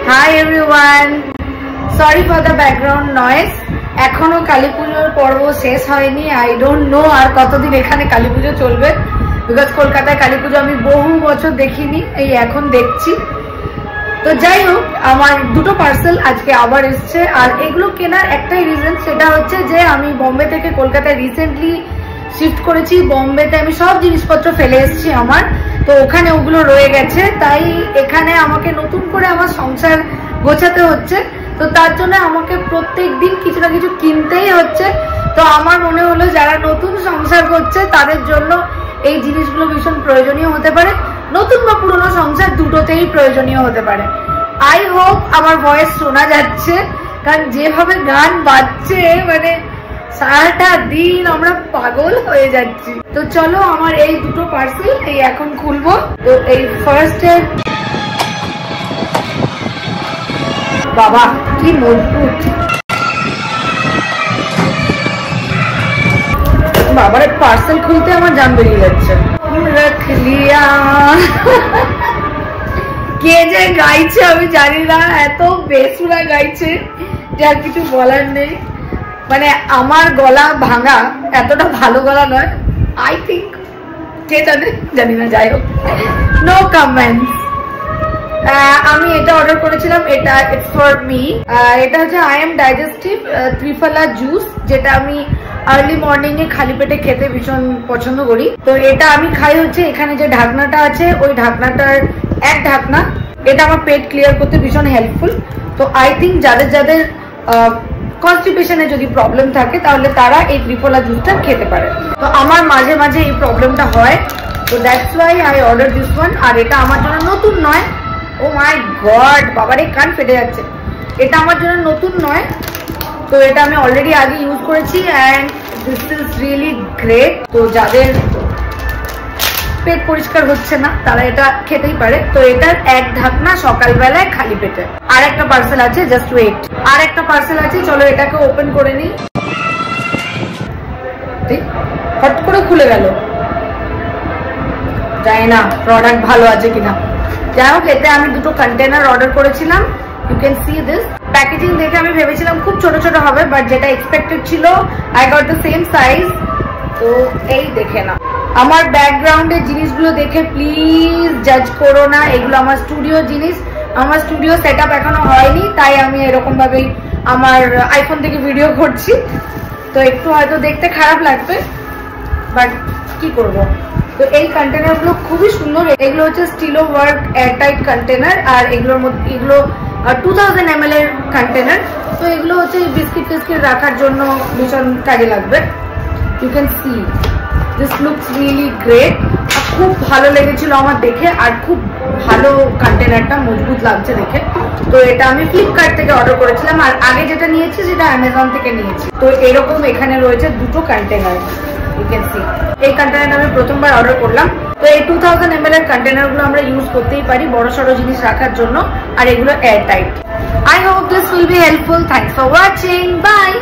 Hi everyone. Sorry for the background noise. এখনো কালী পুজোর পর্ব শেষ হয়নি। I don't know আর কতদিন এখানে কালী পুজো চলবে, বিকজ কলকাতায় কালী পুজো আমি বহু বছর দেখিনি, এই এখন দেখছি। তো যাই হোক, আমার দুটো পার্সেল আজকে আবার এসছে, আর এগুলো কেনার একটাই রিজন, সেটা হচ্ছে যে আমি বম্বে থেকে কলকাতায় রিসেন্টলি শিফট করেছি। বম্বেতে আমি সব জিনিসপত্র ফেলে এসেছি আমার, তো ওখানে ওগুলো রয়ে গেছে, তাই এখানে আমাকে নতুন করে আমার সংসার গোছাতে হচ্ছে। তো তার জন্য আমাকে প্রত্যেক দিন কিছু না কিছু কিনতেই হচ্ছে। তো আমার মনে হলো যারা নতুন সংসার করছে তাদের জন্য এই জিনিসগুলো ভীষণ প্রয়োজনীয় হতে পারে, নতুন বা পুরনো সংসার দুটোতেই প্রয়োজনীয় হতে পারে। আই হোপ আমার ভয়েস শোনা যাচ্ছে, কারণ যেভাবে গান বাজছে মানে সারাটা দিন আমরা পাগল হয়ে যাচ্ছি। তো চলো আমার এই দুটো পার্সেল এই এখন খুলবো। তো এই ফার্স্ট এর বাবা কি মজবুত, বাবার পার্সেল খুলতে আমার জান বেরিয়ে যাচ্ছে। রাখ লিয়া কে যে গাইছে আমি জানি না, এত বেসুরা গাইছে যার কিছু বলার নেই। মানে আমার গলা ভাঙা, এতটা ভালো গলা নয় আই থিঙ্ক, কে জানে জানি না, যাই হোক নো কমেন্টস। আমি এটা অর্ডার করেছিলাম, এটা ইটস ফর মি। এটা হচ্ছে I am digestive triphala juice, যেটা আমি আর্লি মর্নিং এ খালি পেটে খেতে ভীষণ পছন্দ করি। তো এটা আমি খাই হচ্ছে এখানে যে ঢাকনাটা আছে ওই ঢাকনাটার এক ঢাকনা। এটা আমার পেট ক্লিয়ার করতে ভীষণ হেল্পফুল। তো আই থিঙ্ক যাদের যাদের কনস্টিপেশনে যদি প্রবলেম থাকে তাহলে তারা এই ত্রিফলা জুসটা খেতে পারে। তো আমার মাঝে মাঝে এই প্রবলেমটা হয়, তো that's why I order this one. আর এটা আমার জন্য নতুন নয়। ও মাই গড, বাবারে কান ফেটে যাচ্ছে। এটা আমার জন্য নতুন নয়, তো এটা আমি অলরেডি আগে ইউজ করেছি and this is really great. তো যাদের পেট পরিষ্কার হচ্ছে না তারা এটা খেতেই পারে। তো এটার এক ঢাকনা সকালবেলায় খালি পেটে। আর একটা পার্সেল আছে, জাস্ট ওয়েট, আর একটা পার্সেল আছে, চলো এটাকে ওপেন করে নিই। হট করে খুলে গেল, জানি না প্রোডাক্ট ভালো আছে কিনা। যাই হোক, এতে আমি দুটো কন্টেনার অর্ডার করেছিলাম। You can see this. Packaging দেখে আমি ভেবেছিলাম খুব ছোট ছোট হবে, বাট যেটা এক্সপেক্টেড ছিল I got the same size. তো এই দেখে না, আমার ব্যাকগ্রাউন্ডের জিনিসগুলো দেখে প্লিজ জাজ করো না, এগুলো আমার স্টুডিও জিনিস। আমার স্টুডিও সেট আপ এখনো হয়নি, তাই আমি এরকম ভাবেই আমার আইফোন থেকে ভিডিও করছি। তো একটু হয়তো দেখতে খারাপ লাগবে, বাট কি করবো। তো এই কন্টেনারগুলো খুবই সুন্দর। এগুলো হচ্ছে স্টিলো ওয়ার্ক এয়ারটাইট কন্টেনার, আর এগুলোর মধ্যে এগুলো 2000 ml এর কন্টেনার। তো এগুলো হচ্ছে বিস্কিট টিস্কিট রাখার জন্য ভীষণ কাজে লাগবে। You can see this looks really great. খুব ভালো লেগেছিল আমার দেখে, আর খুব ভালো কন্টেনারটা, মজবুত লাগছে দেখে। তো এটা আমি ফ্লিপকার্ট থেকে অর্ডার করেছিলাম, আর আগে যেটা নিয়েছি সেটা অ্যামাজন থেকে নিয়েছি। তো এরকম এখানে রয়েছে দুটো কন্টেনার। You can see এই কন্টেনারটা আমি প্রথমবার অর্ডার করলাম। তো এই 2000 ml এর কন্টেনারগুলো আমরা ইউজ করতেই পারি বড় সড়ো জিনিস রাখার জন্য, আর এগুলো air tight. I hope this will be helpful. Thanks for watching. Bye.